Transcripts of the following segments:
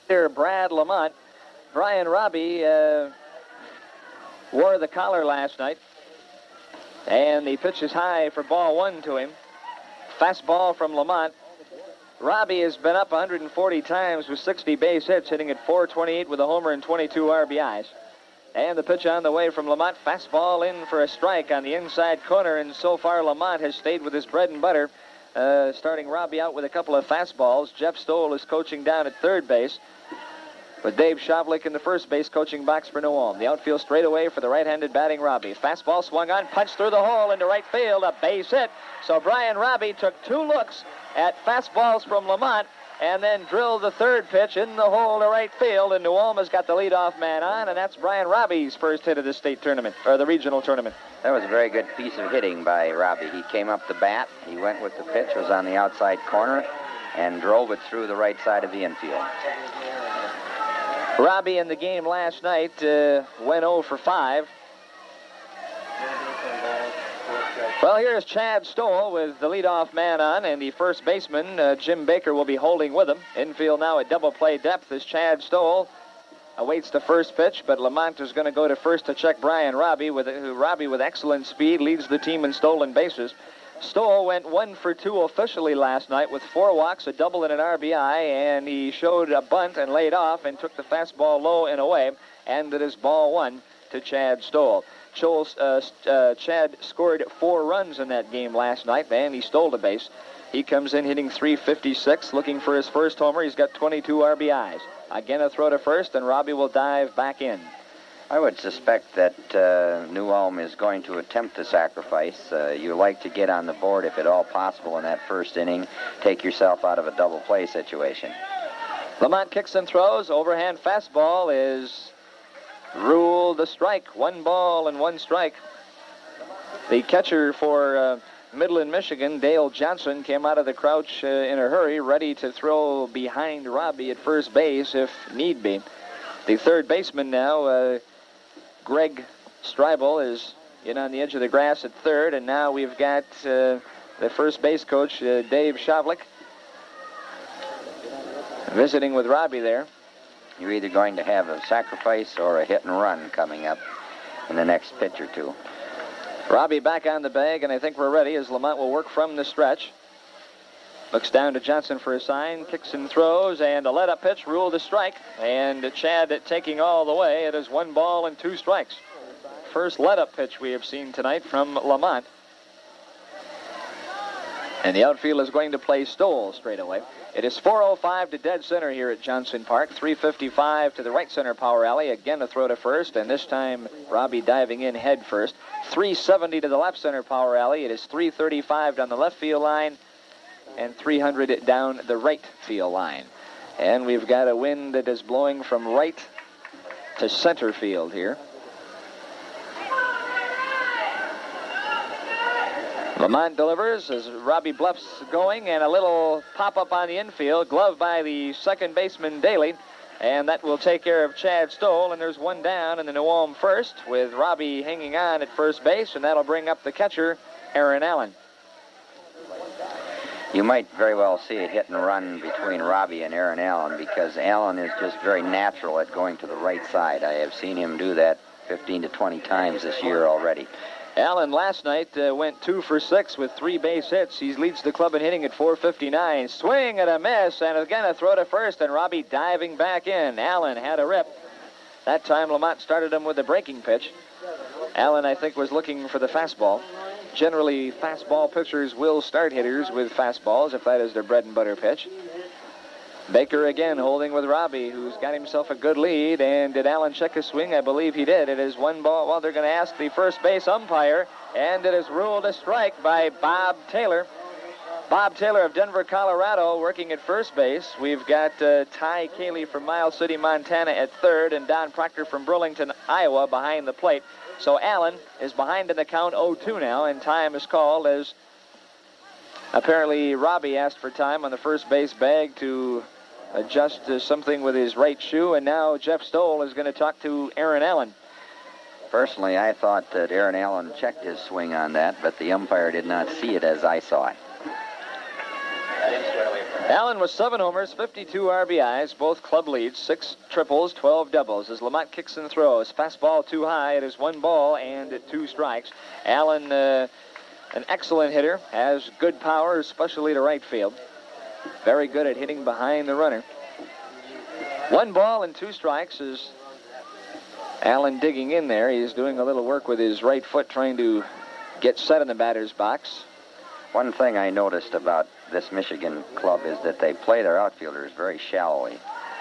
Here, Brad Lamont. Brian Robbie wore the collar last night. And the pitch is high for ball one to him. Fastball from Lamont. Robbie has been up 140 times with 60 base hits, hitting at .428 with a homer and 22 RBIs. And the pitch on the way from Lamont. Fastball in for a strike on the inside corner. And so far, Lamont has stayed with his bread and butter, starting Robbie out with a couple of fastballs. Jeff Stoll is coaching down at third base, with Dave Shavlik in the first base coaching box for New Ulm. The outfield straightaway for the right-handed batting Robbie. Fastball swung on, punched through the hole into right field, a base hit. So Brian Robbie took two looks at fastballs from Lamont and then drilled the third pitch in the hole to right field, and New Ulm has got the leadoff man on, and that's Brian Robbie's first hit of the state tournament, or the regional tournament. That was a very good piece of hitting by Robbie. He came up the bat, he went with the pitch, was on the outside corner, and drove it through the right side of the infield. Robbie in the game last night went 0 for 5. Well, here's Chad Stoll with the leadoff man on, and the first baseman, Jim Baker, will be holding with him. Infield now at double play depth as Chad Stoll awaits the first pitch, but Lamont is going to go to first to check Brian Robbie, who Robbie with excellent speed leads the team in stolen bases. Stoll went 1 for 2 officially last night with 4 walks, a double, and an RBI, and he showed a bunt and laid off and took the fastball low and away, and it is ball 1 to Chad Stoll. Chad scored 4 runs in that game last night, and he stole the base. He comes in hitting .356, looking for his first homer. He's got 22 RBIs. Again, a throw to first, and Robbie will dive back in. I would suspect that New Ulm is going to attempt the sacrifice. You like to get on the board if at all possible in that first inning. Take yourself out of a double play situation. Lamont kicks and throws. Overhand fastball is ruled a strike. 1 ball and 1 strike. The catcher for Midland, Michigan, Dale Johnson, came out of the crouch in a hurry, ready to throw behind Robbie at first base if need be. The third baseman now, Greg Streibel, is in on the edge of the grass at third, and now we've got the first base coach, Dave Shavlik, visiting with Robbie there. You're either going to have a sacrifice or a hit and run coming up in the next pitch or two. Robbie back on the bag, and I think we're ready as Lamont will work from the stretch. Looks down to Johnson for a sign, kicks and throws, and a let-up pitch ruled a strike. And Chad taking all the way. It is 1 ball and 2 strikes. First let-up pitch we have seen tonight from Lamont. And the outfield is going to play Stoll straight away. It is 4:05 to dead center here at Johnson Park. 3:55 to the right center power alley. Again a throw to first, and this time Robbie diving in head first. 3:70 to the left center power alley. It is 3:35 down the left field line, and 300 down the right field line. And we've got a wind that is blowing from right to center field here. Lamont delivers as Robbie bluffs going, and a little pop-up on the infield, gloved by the second baseman Daly, and that will take care of Chad Stoll, and there's 1 down in the New Ulm first, with Robbie hanging on at first base, and that'll bring up the catcher, Aaron Allen. You might very well see a hit and run between Robbie and Aaron Allen, because Allen is just very natural at going to the right side. I have seen him do that 15 to 20 times this year already. Allen last night went 2 for 6 with 3 base hits. He leads the club in hitting at .459. Swing and a miss, and again a throw to first, and Robbie diving back in. Allen had a rip. That time Lamont started him with a breaking pitch. Allen, I think, was looking for the fastball. Generally, fastball pitchers will start hitters with fastballs if that is their bread and butter pitch. Baker again holding with Robbie, who's got himself a good lead. And did Allen check his swing? I believe he did. It is 1 ball. Well, they're going to ask the first base umpire, and it is ruled a strike by Bob Taylor. Bob Taylor of Denver, Colorado, working at first base. We've got Ty Cayley from Miles City, Montana at third, and Don Proctor from Burlington, Iowa behind the plate. So Allen is behind in the count 0-2 now, and time is called as apparently Robbie asked for time on the first base bag to adjust something with his right shoe, and now Jeff Stoll is going to talk to Aaron Allen. Personally, I thought that Aaron Allen checked his swing on that, but the umpire did not see it as I saw it. Allen with 7 homers, 52 RBIs, both club leads, 6 triples, 12 doubles. As Lamont kicks and throws, fastball too high. It is 1 ball and 2 strikes. Allen, an excellent hitter, has good power, especially to right field. Very good at hitting behind the runner. 1 ball and 2 strikes is Allen digging in there. He's doing a little work with his right foot, trying to get set in the batter's box. One thing I noticed about this Michigan club is that they play their outfielders very shallowly.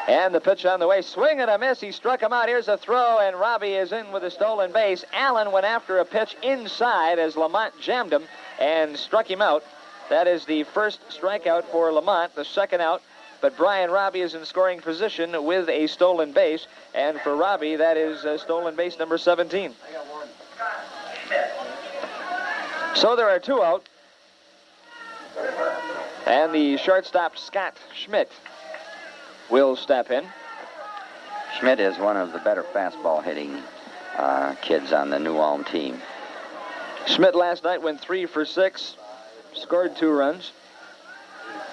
And the pitch on the way, swing and a miss. He struck him out. Here's a throw, and Robbie is in with a stolen base. Allen went after a pitch inside as Lamont jammed him and struck him out. That is the first strikeout for Lamont, the second out. But Brian Robbie is in scoring position with a stolen base. And for Robbie, that is stolen base number 17. So there are 2 out. And the shortstop, Scott Schmidt, will step in. Schmidt is one of the better fastball hitting kids on the New Ulm team. Schmidt last night went 3 for 6, scored 2 runs.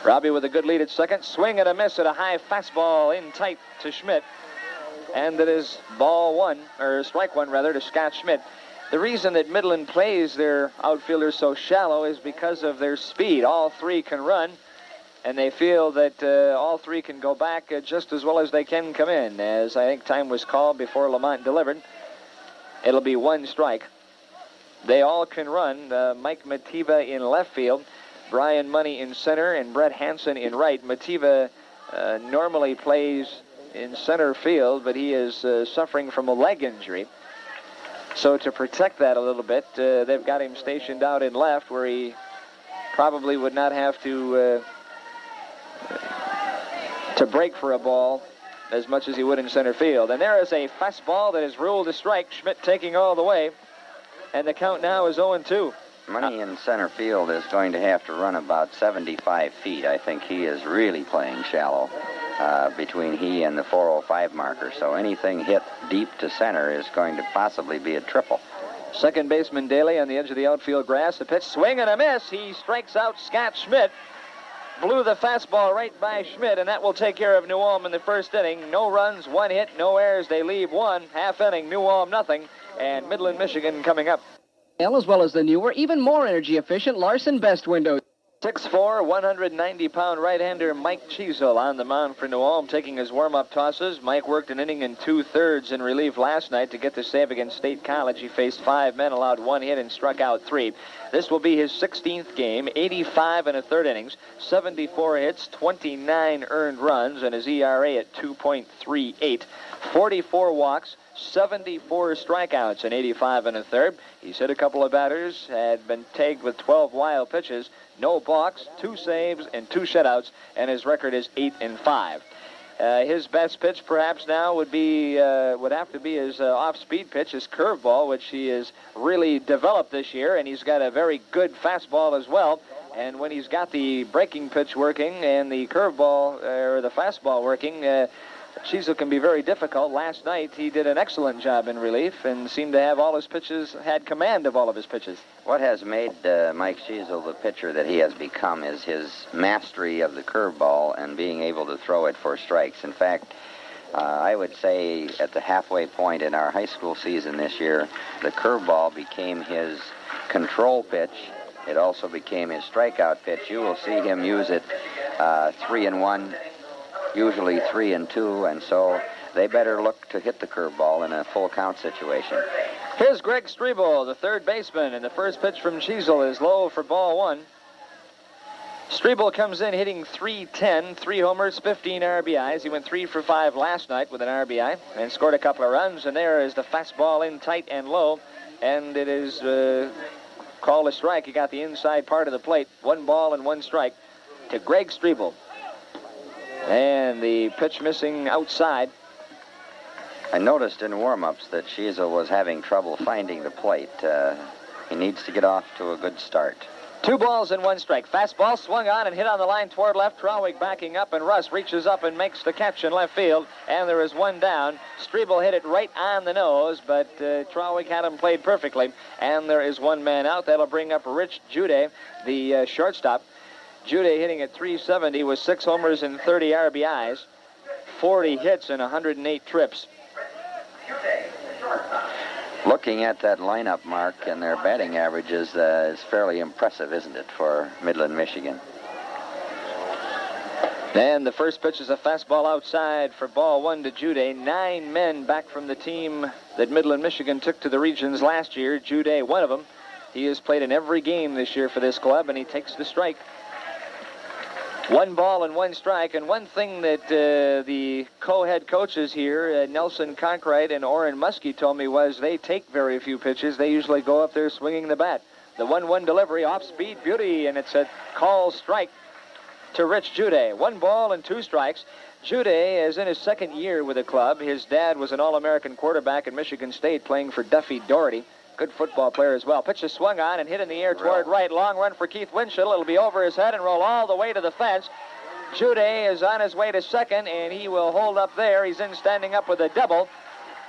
Robbie with a good lead at second. Swing and a miss at a high fastball in tight to Schmidt. And it is strike one rather, to Scott Schmidt. The reason that Midland plays their outfielders so shallow is because of their speed. All 3 can run, and they feel that all 3 can go back just as well as they can come in. As I think time was called before Lamont delivered, it'll be 1 strike. They all can run. Mike Mativa in left field, Brian Money in center, and Brett Hansen in right. Mativa normally plays in center field, but he is suffering from a leg injury. So to protect that a little bit, they've got him stationed out in left, where he probably would not have to break for a ball as much as he would in center field. And there is a fastball that is ruled a strike. Schmidt taking all the way, and the count now is 0-2. Money in center field is going to have to run about 75 feet. I think he is really playing shallow between he and the 405 marker. So anything hit deep to center is going to possibly be a triple. Second baseman Daly on the edge of the outfield grass. The pitch, swing and a miss. He strikes out Scott Schmidt. Blew the fastball right by Schmidt, and that will take care of New Ulm in the first inning. No runs, 1 hit, no errors. They leave 1. Half inning, New Ulm nothing, and Midland, Michigan coming up. As well as the newer, even more energy efficient Larson Best windows. 6'4", 190-pound right-hander Mike Cheezel on the mound for New Ulm, taking his warm-up tosses. Mike worked an inning and 2/3 in relief last night to get the save against State College. He faced 5 men, allowed 1 hit, and struck out 3. This will be his 16th game, 85 1/3 innings, 74 hits, 29 earned runs, and his ERA at 2.38. 44 walks, 74 strikeouts in 85 1/3. He's hit a couple of batters, had been tagged with 12 wild pitches, no balks, 2 saves, and 2 shutouts, and his record is 8-5. His best pitch perhaps now would have to be his off-speed pitch, his curveball, which he has really developed this year, and he's got a very good fastball as well. And when he's got the breaking pitch working and the curveball or the fastball working, Cheezel can be very difficult. Last night he did an excellent job in relief and seemed to have all his pitches, had command of all of his pitches. What has made Mike Cheezel the pitcher that he has become is his mastery of the curveball and being able to throw it for strikes. In fact, I would say at the halfway point in our high school season this year, the curveball became his control pitch. It also became his strikeout pitch. You will see him use it 3-1. Usually 3-2, and so they better look to hit the curveball in a full count situation. Here's Greg Strebel, the third baseman, and the first pitch from Cheezel is low for ball 1. Strebel comes in hitting .310, 3 homers, 15 RBIs. He went 3 for 5 last night with an RBI and scored a couple of runs, and there is the fastball in tight and low, and it is called a strike. He got the inside part of the plate. 1 ball and 1 strike to Greg Strebel. And the pitch missing outside. I noticed in warm-ups that Cheezel was having trouble finding the plate. He needs to get off to a good start. 2 balls and 1 strike. Fastball swung on and hit on the line toward left. Trawick backing up, and Russ reaches up and makes the catch in left field. And there is 1 down. Strebel hit it right on the nose, but Trawick had him played perfectly. And there is 1 man out. That'll bring up Rich Jude, the shortstop. Jude hitting at .370 with 6 homers and 30 RBIs, 40 hits and 108 trips. Looking at that lineup, Mark, and their batting averages is fairly impressive, isn't it, for Midland, Michigan? And the first pitch is a fastball outside for ball 1 to Jude. 9 men back from the team that Midland, Michigan took to the regions last year. Jude, one of them. He has played in every game this year for this club, and he takes the strike. 1 ball and 1 strike, and one thing that the co-head coaches here, Nelson Conkright and Orrin Muskie, told me was they take very few pitches. They usually go up there swinging the bat. The 1-1 delivery, off-speed beauty, and it's a call strike to Rich Jude. 1 ball and 2 strikes. Jude is in his 2nd year with the club. His dad was an All-American quarterback at Michigan State playing for Duffy Doherty. Good football player as well. Pitch is swung on and hit in the air toward right. Long run for Keith Winchell. It'll be over his head and roll all the way to the fence. Jude is on his way to second, and he will hold up there. He's in standing up with a double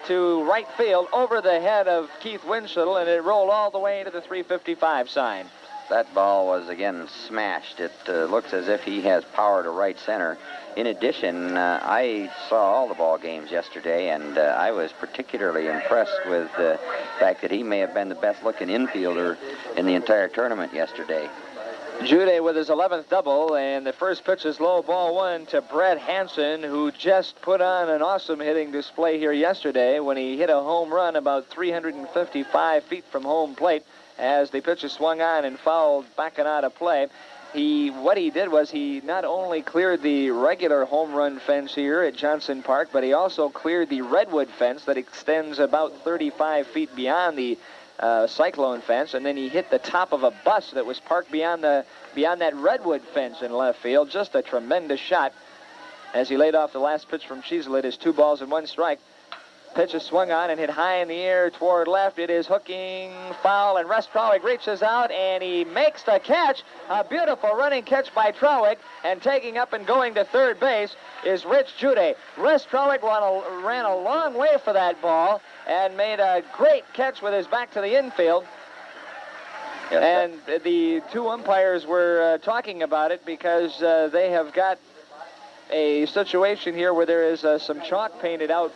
to right field over the head of Keith Winchell, and it rolled all the way to the 355 sign. That ball was, again, smashed. It looks as if he has power to right center. In addition, I saw all the ball games yesterday, and I was particularly impressed with the fact that he may have been the best-looking infielder in the entire tournament yesterday. Jude with his 11th double, and the first pitch is low, ball 1 to Brett Hansen, who just put on an awesome hitting display here yesterday when he hit a home run about 355 feet from home plate as the pitch is swung on and fouled back and out of play. What he did was he not only cleared the regular home run fence here at Johnson Park, but he also cleared the redwood fence that extends about 35 feet beyond the cyclone fence, and then he hit the top of a bus that was parked beyond that redwood fence in left field. Just a tremendous shot as he laid off the last pitch from Cheezel. It is 2 balls and 1 strike. Pitch is swung on and hit high in the air toward left. It is hooking foul, and Russ Trawick reaches out, and he makes the catch. A beautiful running catch by Trawick, and taking up and going to third base is Rich Jude. Russ Trawick ran a long way for that ball and made a great catch with his back to the infield. Yes, and the 2 umpires were talking about it because they have got a situation here where there is some chalk painted out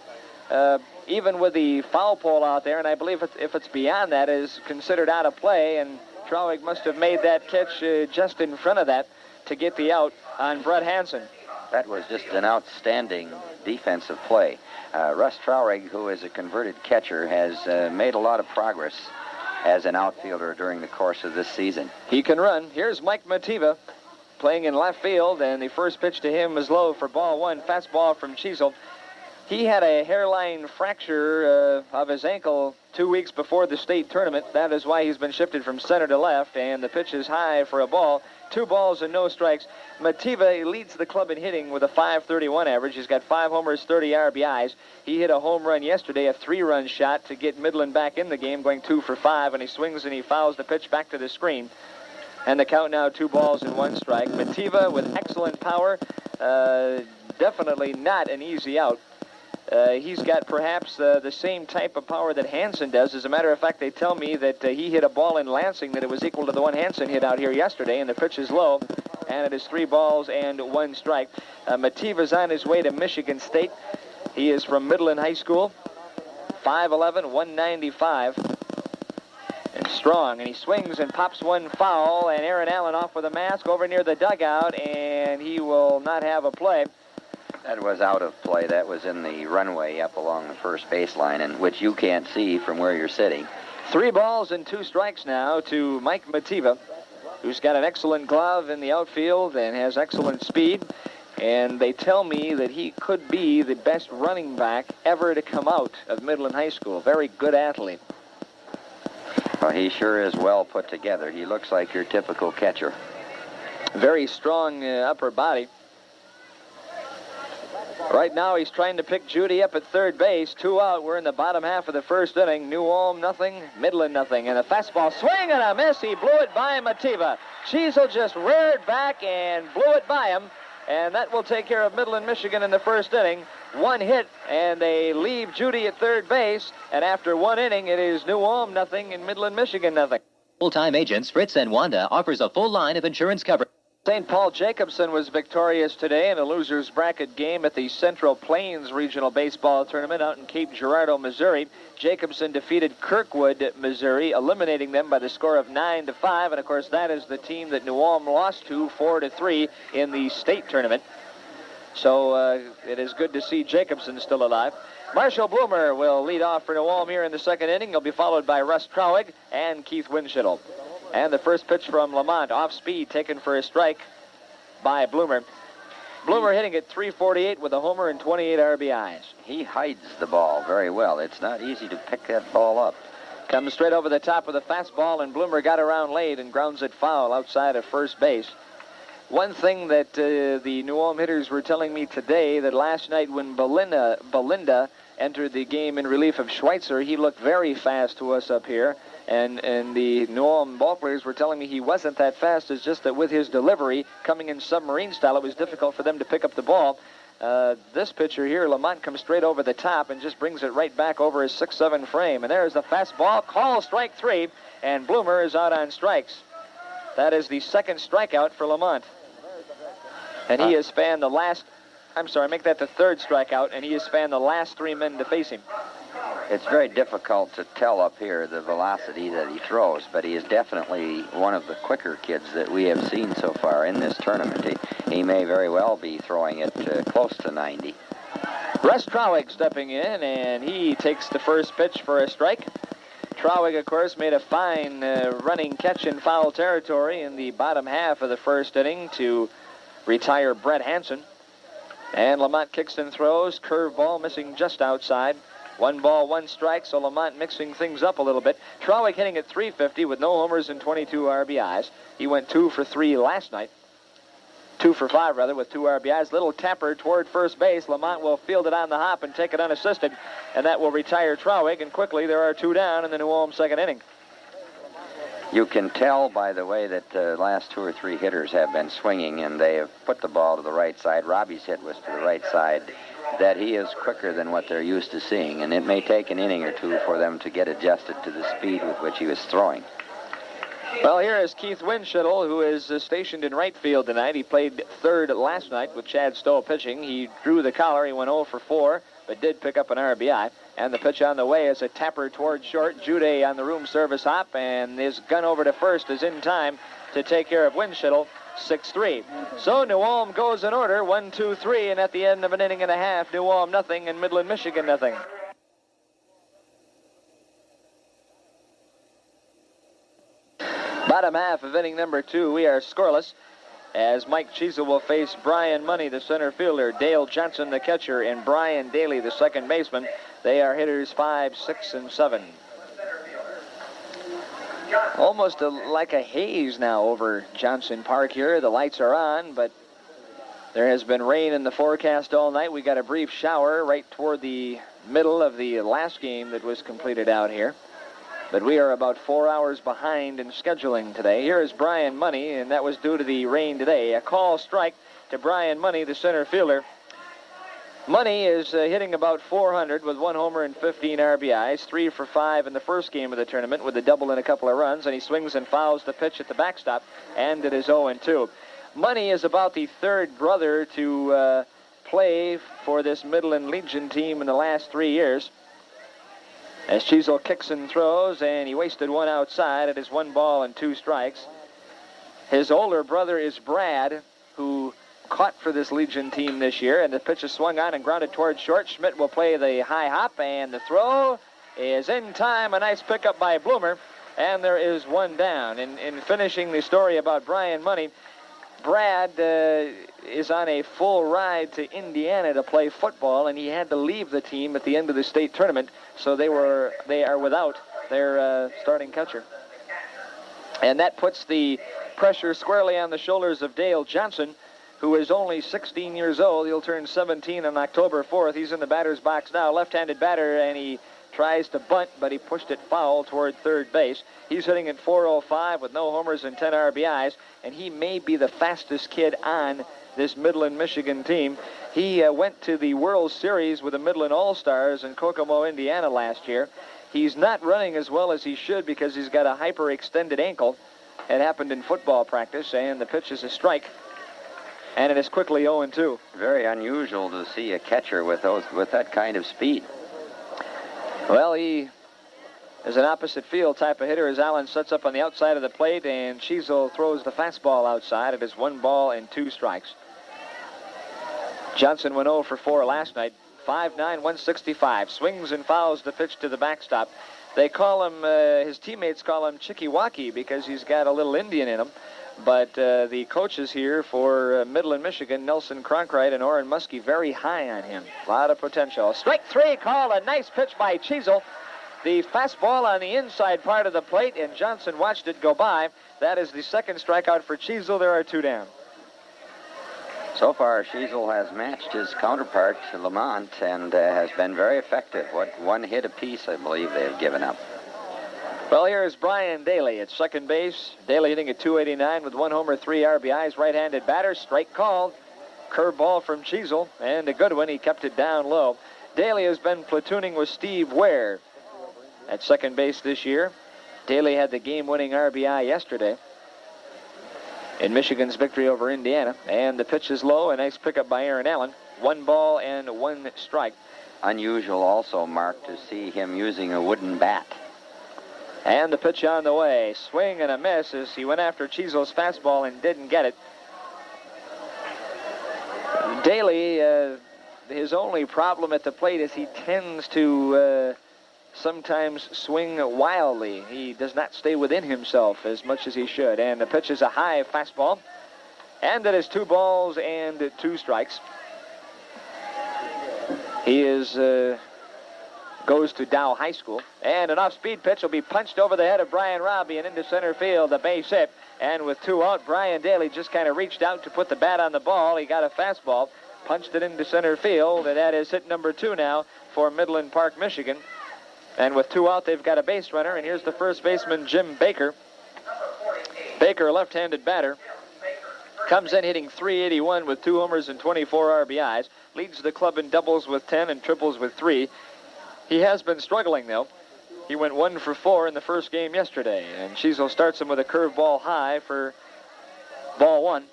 even with the foul pole out there, and I believe if it's beyond that, is considered out of play, and Trawick must have made that catch just in front of that to get the out on Brett Hansen. That was just an outstanding defensive play. Russ Trawick, who is a converted catcher, has made a lot of progress as an outfielder during the course of this season. He can run. Here's Mike Mativa playing in left field, and the first pitch to him is low for ball 1. Fastball from Cheezel. He had a hairline fracture of his ankle 2 weeks before the state tournament. That is why he's been shifted from center to left, and the pitch is high for a ball. 2 balls and no strikes. Mativa leads the club in hitting with a .531 average. He's got 5 homers, 30 RBIs. He hit a home run yesterday, a 3-run shot to get Midland back in the game, going 2 for 5, and he swings and he fouls the pitch back to the screen. And the count now 2 balls and 1 strike. Mativa with excellent power. Definitely not an easy out. He's got perhaps the same type of power that Hansen does. As a matter of fact, they tell me that he hit a ball in Lansing that it was equal to the one Hansen hit out here yesterday, and the pitch is low, and it is 3 balls and 1 strike. Mativa's on his way to Michigan State. He is from Midland High School, 5'11", 195, and strong, and he swings and pops 1 foul, and Aaron Allen off with a mask over near the dugout, and he will not have a play. That was out of play. That was in the runway up along the first baseline, and which you can't see from where you're sitting. 3 balls and 2 strikes now to Mike Mativa, who's got an excellent glove in the outfield and has excellent speed. And they tell me that he could be the best running back ever to come out of Midland High School. Very good athlete. Well, he sure is well put together. He looks like your typical catcher. Very strong upper body. Right now, he's trying to pick Judy up at third base. 2 out. We're in the bottom half of the first inning. New Ulm, nothing. Midland, nothing. And a fastball swing and a miss. He blew it by Mativa. Cheezel just reared back and blew it by him. And that will take care of Midland, Michigan in the first inning. 1 hit, and they leave Judy at third base. And after 1 inning, it is New Ulm, nothing, and Midland, Michigan, nothing. Full-time agents Fritz and Wanda offers a full line of insurance coverage. St. Paul Jacobson was victorious today in a loser's bracket game at the Central Plains Regional Baseball Tournament out in Cape Girardeau, Missouri. Jacobson defeated Kirkwood, Missouri, eliminating them by the score of 9-5. And, of course, that is the team that New Ulm lost to 4-3 in the state tournament. So it is good to see Jacobson still alive. Marshall Bloomer will lead off for New Ulm here in the second inning. He'll be followed by Russ Trowig and Keith Winschittle. And the first pitch from Lamont, off speed, taken for a strike by Bloomer. Bloomer hitting at .348 with a homer and 28 RBIs. He hides the ball very well. It's not easy to pick that ball up. Comes straight over the top with a fastball, and Bloomer got around late and grounds it foul outside of first base. One thing that the New Ulm hitters were telling me today, that last night when Belinda entered the game in relief of Schweitzer, he looked very fast to us up here. And the New Ulm ballplayers were telling me he wasn't that fast. It's just that with his delivery coming in submarine style, it was difficult for them to pick up the ball. This pitcher here, Lamont, comes straight over the top and just brings it right back over his 6'7" frame. And there's the fastball, call strike 3, and Bloomer is out on strikes. That is the second strikeout for Lamont. And he has spanned the last, make that the third strikeout, and he has spanned the last 3 men to face him. It's very difficult to tell up here the velocity that he throws, but he is definitely one of the quicker kids that we have seen so far in this tournament. He may very well be throwing it close to 90. Russ Trowig stepping in, and he takes the first pitch for a strike. Trowig, of course, made a fine running catch in foul territory in the bottom half of the first inning to retire Brett Hansen. And Lamont kicks and throws, curveball missing just outside. 1 ball, 1 strike, so Lamont mixing things up a little bit. Trowig hitting at .350 with no homers and 22 RBIs. He went 2 for 3 last night. 2 for 5, rather, with 2 RBIs. Little tapper toward first base. Lamont will field it on the hop and take it unassisted, and that will retire Trowig, and quickly there are 2 down in the New Ulm second inning. You can tell by the way that the last 2 or 3 hitters have been swinging, and they have put the ball to the right side. Robbie's hit was to the right side, that he is quicker than what they're used to seeing, and it may take an inning or 2 for them to get adjusted to the speed with which he was throwing. Well, here is Keith Winschittle, who is stationed in right field tonight. He played third last night with Chad Stoll pitching. He drew the collar. He went 0 for 4, but did pick up an RBI. And the pitch on the way is a tapper toward short. Jude on the room service hop, and his gun over to first is in time to take care of Winschittle. 6-3. So New Ulm goes in order, 1, 2, 3, and at the end of an inning and a half, New Ulm nothing and Midland, Michigan nothing. Bottom half of inning number 2, we are scoreless as Mike Cheezel will face Brian Money, the center fielder, Dale Johnson, the catcher, and Brian Daly, the second baseman. They are hitters 5, 6, and 7. Almost like a haze now over Johnson Park here. The lights are on, but there has been rain in the forecast all night. We got a brief shower right toward the middle of the last game that was completed out here. But we are about 4 hours behind in scheduling today. Here is Brian Money, and that was due to the rain today. A call strike to Brian Money, the center fielder. Money is hitting about .400 with 1 homer and 15 RBIs, 3 for 5 in the first game of the tournament with a double and a couple of runs, and he swings and fouls the pitch at the backstop, and it is 0-2. Money is about the third brother to play for this Midland Legion team in the last 3 years. As Cheezel kicks and throws, and he wasted 1 outside. It is 1 ball and 2 strikes. His older brother is Brad, who caught for this Legion team this year, and the pitch is swung on and grounded towards short. Schmidt will play the high hop, and the throw is in time. A nice pickup by Bloomer, and there is 1 down. In finishing the story about Brian Money, Brad is on a full ride to Indiana to play football, and he had to leave the team at the end of the state tournament, so they are without their starting catcher. And that puts the pressure squarely on the shoulders of Dale Johnson, who is only 16 years old. He'll turn 17 on October 4th. He's in the batter's box now, left-handed batter, and he tries to bunt, but he pushed it foul toward third base. He's hitting at .405 with no homers and 10 RBIs, and he may be the fastest kid on this Midland, Michigan team. He went to the World Series with the Midland All-Stars in Kokomo, Indiana last year. He's not running as well as he should because he's got a hyperextended ankle, It happened in football practice, and the pitch is a strike. And it is quickly 0-2. Very unusual to see a catcher with that kind of speed. Well, he is an opposite field type of hitter as Allen sets up on the outside of the plate, and Cheezel throws the fastball outside. It is 1 ball and 2 strikes. Johnson went 0 for 4 last night. 5'9", 165. Swings and fouls the pitch to the backstop. They call him, his teammates call him Chickie-Wacky because he's got a little Indian in him. But the coaches here for Midland, Michigan, Nelson Cronkite and Orrin Muskie, very high on him. A lot of potential. Strike 3 called. A nice pitch by Cheezel. The fastball on the inside part of the plate, and Johnson watched it go by. That is the second strikeout for Cheezel. There are 2 down. So far, Cheezel has matched his counterpart, Lamont, and has been very effective. 1 hit apiece, I believe, they've given up. Well, here is Brian Daly at second base. Daly hitting at .289 with 1 homer, 3 RBIs. Right-handed batter. Strike called. Curveball from Cheezel, and a good one. He kept it down low. Daly has been platooning with Steve Ware at second base this year. Daly had the game-winning RBI yesterday in Michigan's victory over Indiana. And the pitch is low. A nice pickup by Aaron Allen. 1 ball and 1 strike. Unusual also, Mark, to see him using a wooden bat. And the pitch on the way. Swing and a miss as he went after Cheezel's fastball and didn't get it. Daly, his only problem at the plate is he tends to sometimes swing wildly. He does not stay within himself as much as he should. And the pitch is a high fastball. And it is 2 balls and 2 strikes. He is goes to Dow High School. And an off-speed pitch will be punched over the head of Brian Robbie and into center field, the base hit. And with 2 out, Brian Daly just kind of reached out to put the bat on the ball. He got a fastball, punched it into center field, and that is hit number 2 now for Midland Park, Michigan. And with 2 out, they've got a base runner, and here's the first baseman, Jim Baker. Baker, a left-handed batter, comes in hitting .381 with 2 homers and 24 RBIs. Leads the club in doubles with 10 and triples with 3. He has been struggling, though. He went 1 for 4 in the first game yesterday, and Cheezel starts him with a curveball high for ball 1.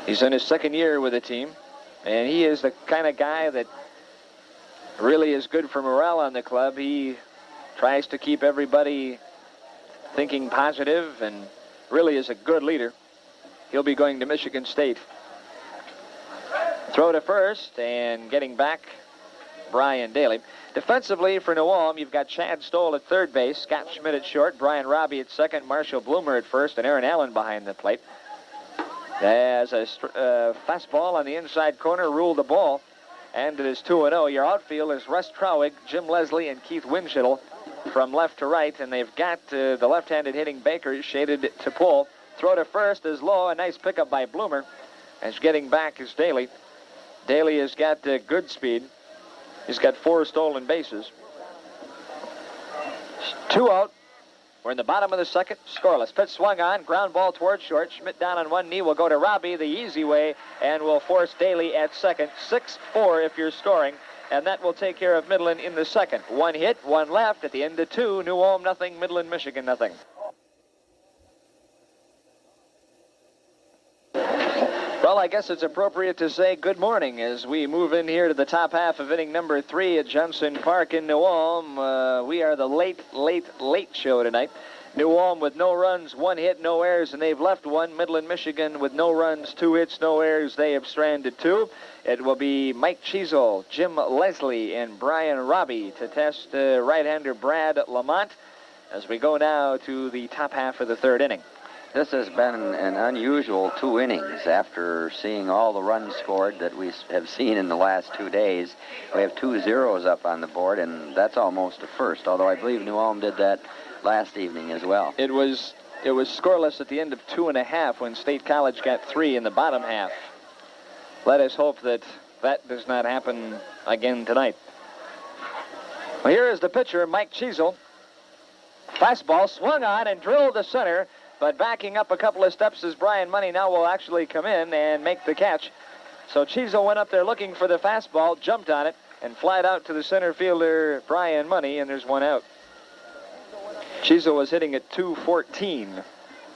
He's in his second year with the team, and he is the kind of guy that really is good for morale on the club. He tries to keep everybody thinking positive and really is a good leader. He'll be going to Michigan State. Throw to first, and getting back, Brian Daly. Defensively for New Ulm, you've got Chad Stoll at third base, Scott Schmidt at short, Brian Robbie at second, Marshall Bloomer at first, and Aaron Allen behind the plate. As a fastball on the inside corner ruled the ball, and it is 2-0. Your outfield is Russ Trowig, Jim Leslie, and Keith Winchell from left to right, and they've got the left-handed hitting Baker shaded to pull. Throw to first is low. A nice pickup by Bloomer. As getting back is Daly. Daly has got good speed. He's got 4 stolen bases. 2 out. We're in the bottom of the second. Scoreless. Pitch swung on. Ground ball towards short. Schmidt down on one knee. Will go to Robbie the easy way and will force Daly at second. 6-4 if you're scoring. And that will take care of Midland in the second. 1 hit, 1 left. At the end of 2, New Ulm nothing, Midland, Michigan nothing. Well, I guess it's appropriate to say good morning as we move in here to the top half of inning number 3 at Johnson Park in New Ulm. We are the late show tonight. New Ulm with no runs, 1 hit, no errors, and they've left 1. Midland, Michigan with no runs, 2 hits, no errors. They have stranded 2. It will be Mike Cheezel, Jim Leslie, and Brian Robbie to test right-hander Brad Lamont as we go now to the top half of the 3rd inning. This has been an unusual 2 innings after seeing all the runs scored that we have seen in the last 2 days. We have 2 zeros up on the board, and that's almost a first, although I believe New Ulm did that last evening as well. It was scoreless at the end of 2.5 when State College got 3 in the bottom half. Let us hope that does not happen again tonight. Well, here is the pitcher, Mike Cheezel. Fastball swung on and drilled to center. But backing up a couple of steps as Brian Money now will actually come in and make the catch. So Cheezel went up there looking for the fastball, jumped on it, and flied out to the center fielder, Brian Money, and there's 1 out. Chizo was hitting at 214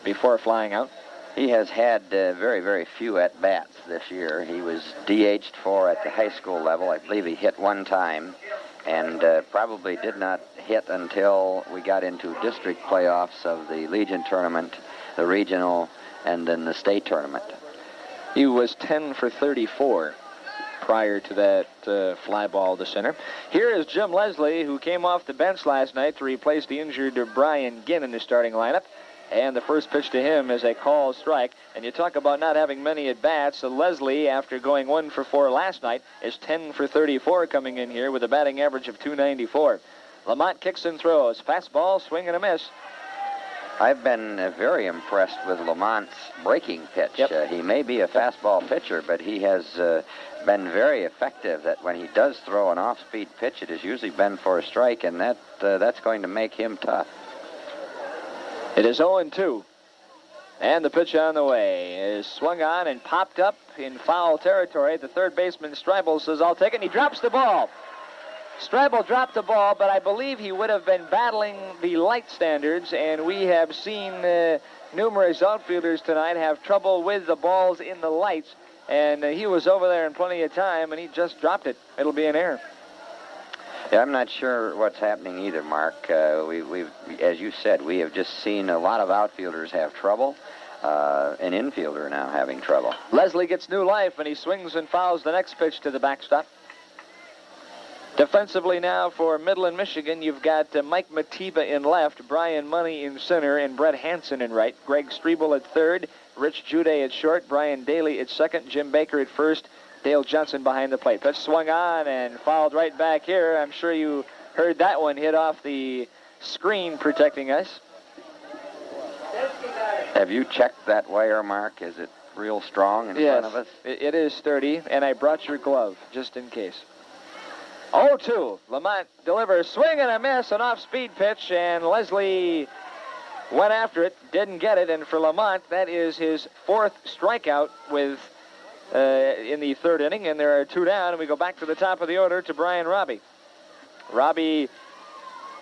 before flying out. He has had very, very few at-bats this year. He was DH'd for at the high school level. I believe he hit one time, and probably did not hit until we got into district playoffs of the Legion tournament, the regional, and then the state tournament. He was 10 for 34 prior to that fly ball to center. Here is Jim Leslie, who came off the bench last night to replace the injured Brian Ginn in the starting lineup. And the first pitch to him is a called strike. And you talk about not having many at-bats. So Leslie, after going 1 for 4 last night, is 10 for 34 coming in here with a batting average of 294. Lamont kicks and throws. Fastball, swing and a miss. I've been very impressed with Lamont's breaking pitch. Yep. He may be a fastball pitcher, but he has been very effective. That when he does throw an off-speed pitch, it has usually been for a strike, and that's going to make him tough. It is 0-2. And the pitch on the way is swung on and popped up in foul territory. The third baseman, Streibel, says, I'll take it, and he drops the ball. Streibel dropped the ball, but I believe he would have been battling the light standards, and we have seen numerous outfielders tonight have trouble with the balls in the lights, and he was over there in plenty of time, and he just dropped it. It'll be an error. Yeah, I'm not sure what's happening either, Mark. We've, as you said, we have just seen a lot of outfielders have trouble. An infielder now having trouble. Leslie gets new life, and he swings and fouls the next pitch to the backstop. Defensively now for Midland, Michigan, you've got Mike Matiba in left, Brian Money in center, and Brett Hansen in right. Greg Strebel at third, Rich Jude at short, Brian Daly at second, Jim Baker at first, Dale Johnson behind the plate. Pitch swung on and fouled right back here. I'm sure you heard that one hit off the screen protecting us. Have you checked that wire, Mark? Is it real strong in front of us? It is sturdy, and I brought your glove just in case. 0-2. Lamont delivers swing and a miss, an off-speed pitch, and Leslie went after it, didn't get it, and for Lamont, that is his fourth strikeout with in the third inning, and there are 2 down, and we go back to the top of the order to Brian Robbie. Robbie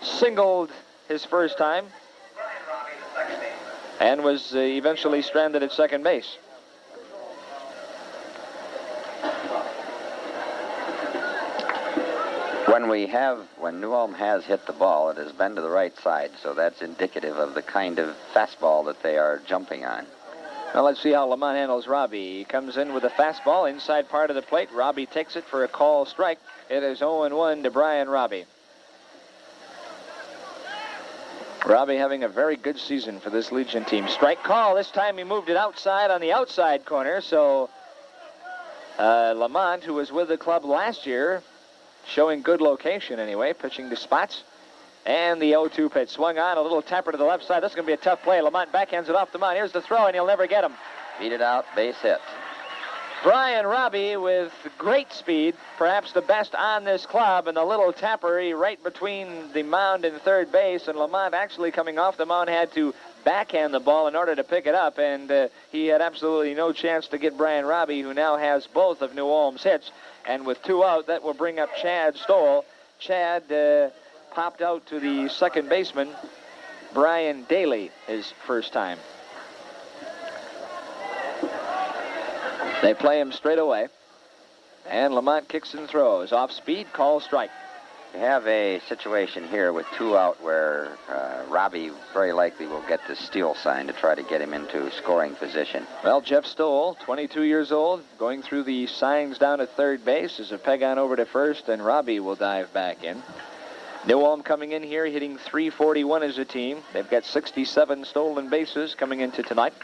singled his first time and was eventually stranded at second base. When New Ulm has hit the ball, it has been to the right side, so that's indicative of the kind of fastball that they are jumping on. Well, let's see how Lamont handles Robbie. He comes in with a fastball inside part of the plate. Robbie takes it for a call strike. It is 0-1 to Brian Robbie. Robbie having a very good season for this Legion team. Strike call. This time he moved it outside on the outside corner. So Lamont, who was with the club last year, showing good location anyway, pitching to spots. And the 0-2 pitch swung on, a little tapper to the left side. This is going to be a tough play. Lamont backhands it off the mound. Here's the throw, and he'll never get him. Beat it out, base hit. Brian Robbie with great speed, perhaps the best on this club, and the little tapper right between the mound and third base. And Lamont, actually coming off the mound, had to backhand the ball in order to pick it up, and he had absolutely no chance to get Brian Robbie, who now has both of New Ulm's hits. And with 2 out, that will bring up Chad Stoll. Chad popped out to the second baseman, Brian Daly, his first time. They play him straight away. And Lamont kicks and throws. Off speed, call strike. We have a situation here with 2 out where Robbie very likely will get the steal sign to try to get him into scoring position. Well, Jeff Stoll, 22 years old, going through the signs down at third base as a peg on over to first, and Robbie will dive back in. New Ulm coming in here hitting .341 as a team. They've got 67 stolen bases coming into tonight.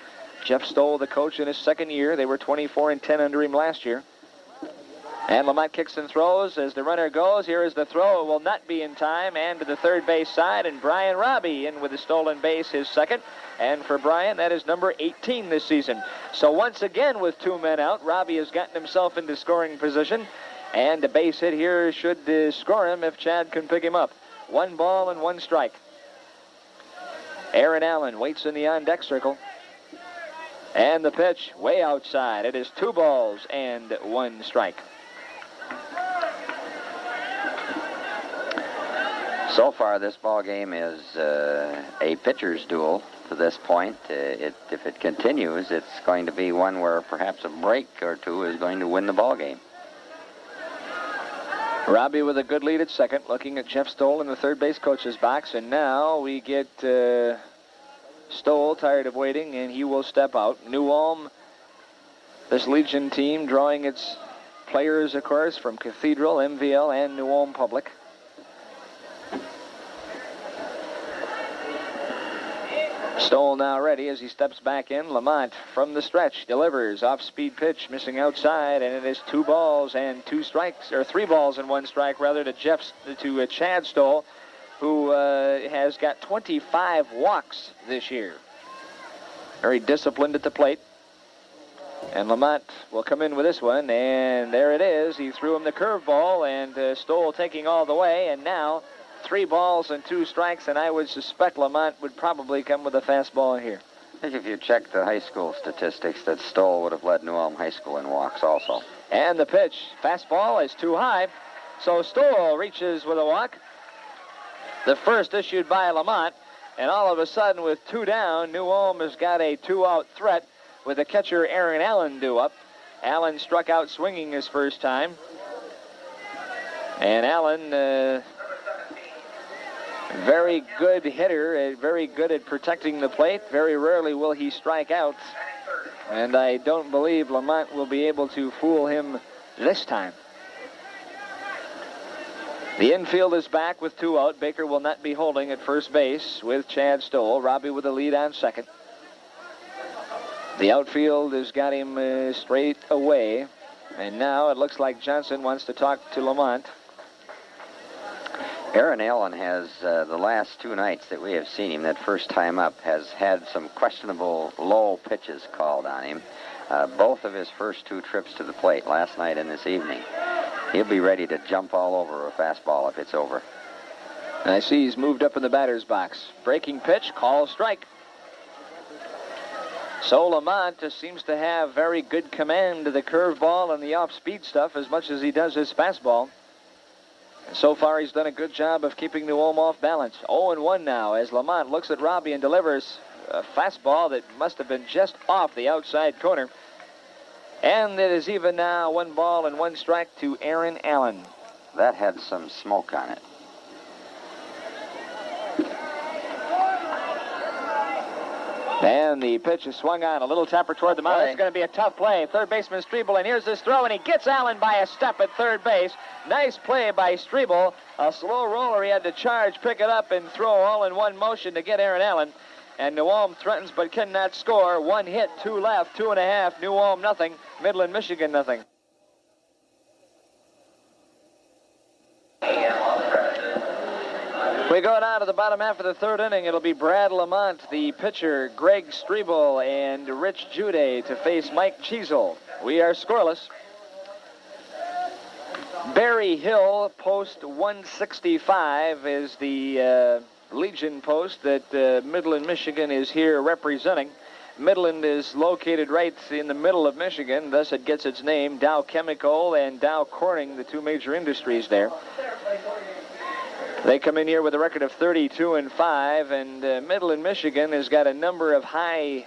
Jeff Stoll, the coach, in his second year. They were 24-10 under him last year. And Lamont kicks and throws as the runner goes. Here is the throw. It will not be in time. And to the third base side. And Brian Robbie in with the stolen base, his second. And for Brian, that is number 18 this season. So once again, with 2 men out, Robbie has gotten himself into scoring position. And a base hit here should score him if Chad can pick him up. 1 ball and 1 strike. Aaron Allen waits in the on-deck circle. And the pitch way outside. It is 2 balls and 1 strike. So far, this ball game is a pitcher's duel to this point. If it continues, it's going to be one where perhaps a break or two is going to win the ball game. Robbie with a good lead at second, looking at Jeff Stoll in the third base coach's box, and now we get Stoll tired of waiting, and he will step out. New Ulm, this Legion team, drawing its players, of course, from Cathedral, MVL, and New Ulm Public. Stoll now ready as he steps back in. Lamont from the stretch delivers off-speed pitch, missing outside, and it is 2 balls and 2 strikes, or 3 balls and 1 strike rather, to Chad Stoll, who has got 25 walks this year. Very disciplined at the plate. And Lamont will come in with this one, and there it is. He threw him the curveball, and Stoll taking all the way, and now 3 balls and 2 strikes, and I would suspect Lamont would probably come with a fastball here. I think if you check the high school statistics, that Stoll would have led New Ulm High School in walks also. And the pitch, fastball, is too high, so Stoll reaches with a walk. The first issued by Lamont, and all of a sudden with 2 down, New Ulm has got a 2-out threat with the catcher Aaron Allen due up. Allen struck out swinging his first time, and Allen very good hitter, very good at protecting the plate. Very rarely will he strike out, and I don't believe Lamont will be able to fool him this time. The infield is back with 2 out. Baker will not be holding at first base with Chad Stoll. Robbie with the lead on second. The outfield has got him straight away, and now it looks like Johnson wants to talk to Lamont. Aaron Allen has, the last 2 nights that we have seen him, that first time up, has had some questionable low pitches called on him. Both of his first 2 trips to the plate, last night and this evening. He'll be ready to jump all over a fastball if it's over. And I see he's moved up in the batter's box. Breaking pitch, call strike. So Lamont seems to have very good command of the curveball and the off-speed stuff as much as he does his fastball. And so far, he's done a good job of keeping New Ulm off balance. 0-1 now as Lamont looks at Robbie and delivers a fastball that must have been just off the outside corner. And it is even now 1 ball and 1 strike to Aaron Allen. That had some smoke on it. And the pitch is swung on. A little tapper toward the mound. It's going to be a tough play. Third baseman Strebel, and here's this throw, and he gets Allen by a step at third base. Nice play by Strebel. A slow roller. He had to charge, pick it up, and throw all in one motion to get Aaron Allen. And New Ulm threatens but cannot score. 1 hit, 2 left, 2.5. New Ulm nothing. Midland, Michigan nothing. We go now to the bottom half of the third inning. It'll be Brad Lamont, the pitcher, Greg Strebel, and Rich Jude to face Mike Cheezel. We are scoreless. Barry Hill, post 165, is the Legion post that Midland, Michigan is here representing. Midland is located right in the middle of Michigan, thus it gets its name. Dow Chemical and Dow Corning, the 2 major industries there. They come in here with a record of 32-5, and Midland, Michigan has got a number of high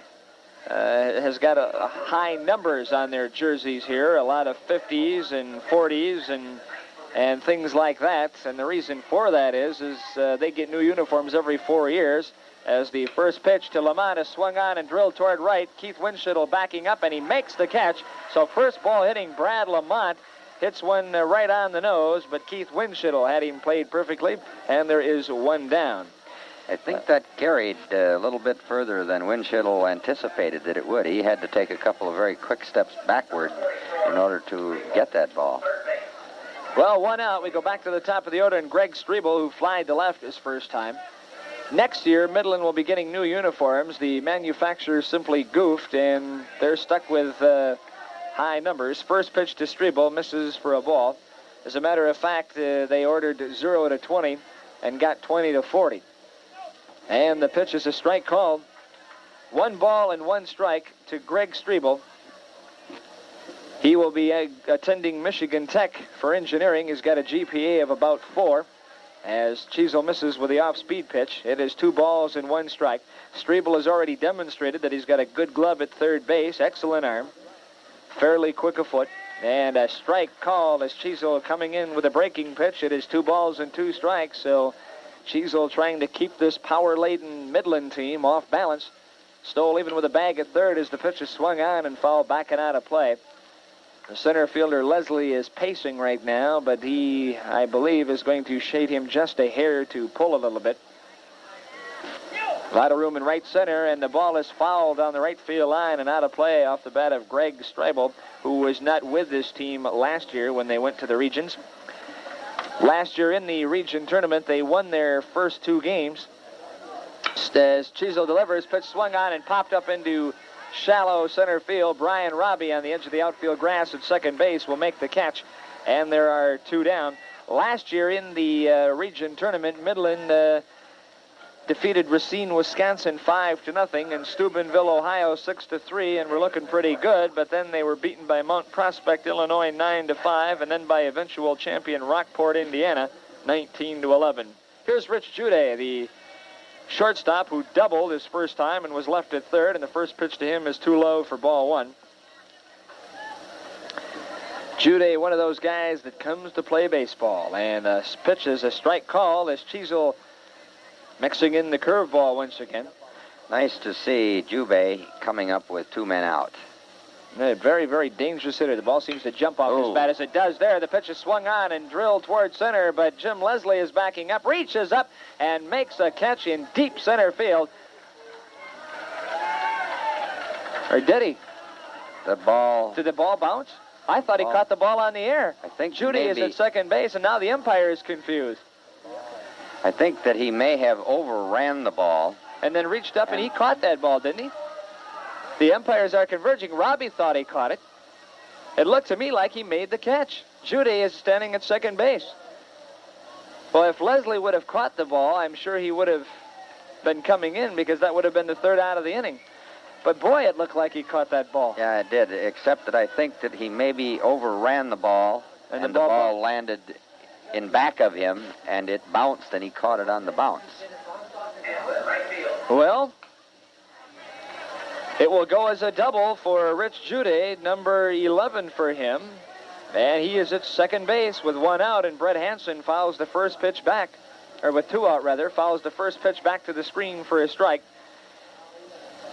numbers on their jerseys here. A lot of 50s and 40s and things like that. And the reason for that is they get new uniforms every 4 years. As the first pitch to Lamont is swung on and drilled toward right, Keith Winshittle backing up, and he makes the catch. So first ball hitting Brad Lamont. Hits one right on the nose, but Keith Winshittle had him played perfectly, and there is 1 down. I think that carried a little bit further than Winshittle anticipated that it would. He had to take a couple of very quick steps backward in order to get that ball. Well, 1 out. We go back to the top of the order, and Greg Strebel, who flied to left his first time. Next year, Midland will be getting new uniforms. The manufacturer simply goofed, and they're stuck with high numbers. First pitch to Strebel, misses for a ball. As a matter of fact, they ordered 0-20 and got 20-40. And the pitch is a strike called. 1 ball and 1 strike to Greg Strebel. He will be attending Michigan Tech for engineering. He's got a GPA of about 4. as Cheezel misses with the off-speed pitch. It is 2 balls and 1 strike. Strebel has already demonstrated that he's got a good glove at third base. Excellent arm. Fairly quick a foot. And a strike called as Cheezel coming in with a breaking pitch. It is 2 balls and 2 strikes. So Cheezel trying to keep this power-laden Midland team off balance. Stoll even with a bag at third as the pitch is swung on and fouled back and out of play. The center fielder Leslie is pacing right now, but he, I believe, is going to shade him just a hair to pull a little bit. A lot of room in right center, and the ball is fouled on the right field line and out of play off the bat of Greg Strebel, who was not with this team last year when they went to the regions. Last year in the region tournament, they won their first 2 games. As Cheezel delivers, pitch swung on and popped up into shallow center field. Brian Robbie on the edge of the outfield grass at second base will make the catch, and there are 2 down. Last year in the region tournament, Midland defeated Racine, Wisconsin 5-0, and Steubenville, Ohio 6-3, and were looking pretty good. But then they were beaten by Mount Prospect, Illinois 9-5, and then by eventual champion Rockport, Indiana 19-11. Here's Rich Jude, the shortstop who doubled his first time and was left at third, and the first pitch to him is too low for ball 1. Jude, one of those guys that comes to play baseball, and pitch is a strike call as Cheezel mixing in the curveball once again. Nice to see Jube coming up with 2 men out. A very, very dangerous hitter. The ball seems to jump off his bat as it does there. The pitch is swung on and drilled toward center, but Jim Leslie is backing up, reaches up, and makes a catch in deep center field. Or did he? The ball... Did the ball bounce? I thought he caught the ball on the air. I think Judy is at second base, and now the umpire is confused. I think that he may have overran the ball. And then reached up, and he caught that ball, didn't he? The umpires are converging. Robbie thought he caught it. It looked to me like he made the catch. Judy is standing at second base. Well, if Leslie would have caught the ball, I'm sure he would have been coming in, because that would have been the 3rd out of the inning. But boy, it looked like he caught that ball. Yeah, it did, except that I think that he maybe overran the ball, and the ball landed in back of him, and it bounced, and he caught it on the bounce. Well, it will go as a double for Rich Jude, number 11 for him. And he is at second base with 1 out, and Brett Hansen fouls the first pitch back, or with 2 out rather, fouls the first pitch back to the screen for a strike.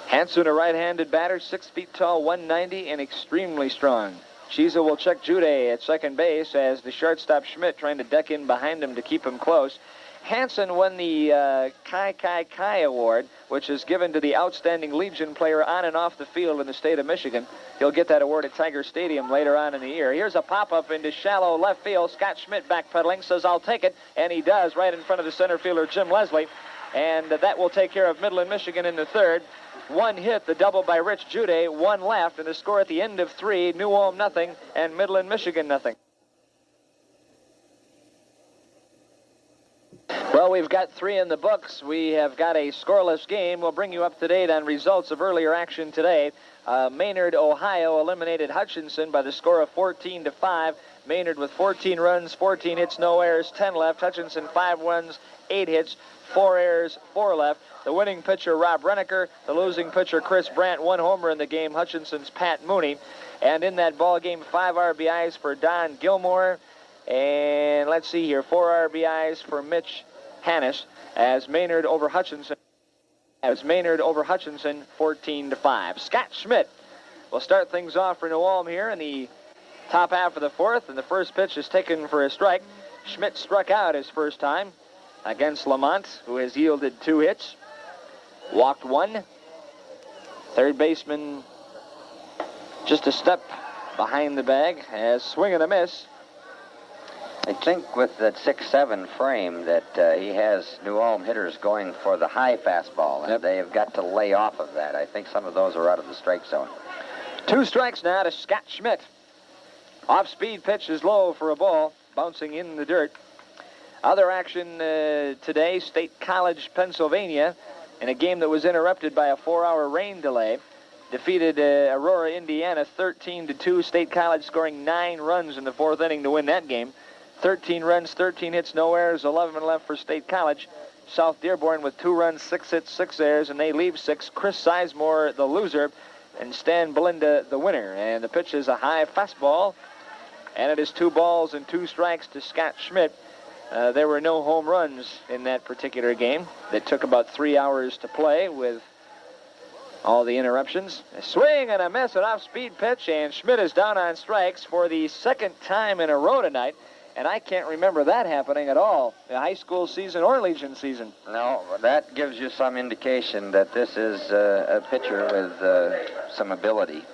Hansen, a right-handed batter, 6 feet tall, 190, and extremely strong. Cheezel will check Jude at second base as the shortstop Schmidt trying to duck in behind him to keep him close. Hansen won the Kai Award, which is given to the outstanding Legion player on and off the field in the state of Michigan. He'll get that award at Tiger Stadium later on in the year. Here's a pop-up into shallow left field. Scott Schmidt backpedaling, says, "I'll take it," and he does, right in front of the center fielder, Jim Leslie. And that will take care of Midland, Michigan in the 3rd. 1 hit, the double by Rich Jude, 1 left, and the score at the end of 3, New Ulm nothing, and Midland, Michigan nothing. Well, we've got 3 in the books. We have got a scoreless game. We'll bring you up to date on results of earlier action today. Maynard, Ohio eliminated Hutchinson by the score of 14-5. Maynard with 14 runs, 14 hits, no errors, 10 left. Hutchinson 5 runs, 8 hits, 4 errors, 4 left. The winning pitcher, Rob Renneker. The losing pitcher, Chris Brandt. 1 homer in the game, Hutchinson's Pat Mooney. And in that ball game, 5 RBIs for Don Gilmore. And let's see here, 4 RBIs for Mitch Hannes as Maynard over Hutchinson. 14-5. Scott Schmidt will start things off for New Ulm here in the top half of the 4th, and the first pitch is taken for a strike. Schmidt struck out his first time against Lamont, who has yielded 2 hits. Walked 1. Third baseman just a step behind the bag as swing and a miss. I think with that 6-7 frame that he has New Ulm hitters going for the high fastball, and they have got to lay off of that. I think some of those are out of the strike zone. 2 strikes now to Scott Schmidt. Off-speed pitch is low for a ball, bouncing in the dirt. Other action today, State College, Pennsylvania, in a game that was interrupted by a 4-hour rain delay, defeated Aurora, Indiana, 13-2. State College scoring 9 runs in the 4th inning to win that game. 13 runs, 13 hits, no errors, 11 left for State College. South Dearborn with 2 runs, 6 hits, 6 errors, and they leave 6. Chris Sizemore, the loser, and Stan Belinda, the winner. And the pitch is a high fastball, and it is 2 balls and 2 strikes to Scott Schmidt. There were no home runs in that particular game. That took about 3 hours to play with all the interruptions. A swing and a miss, an off-speed pitch, and Schmidt is down on strikes for the 2nd time in a row tonight. And I can't remember that happening at all, the high school season or Legion season. No, that gives you some indication that this is a pitcher with some ability.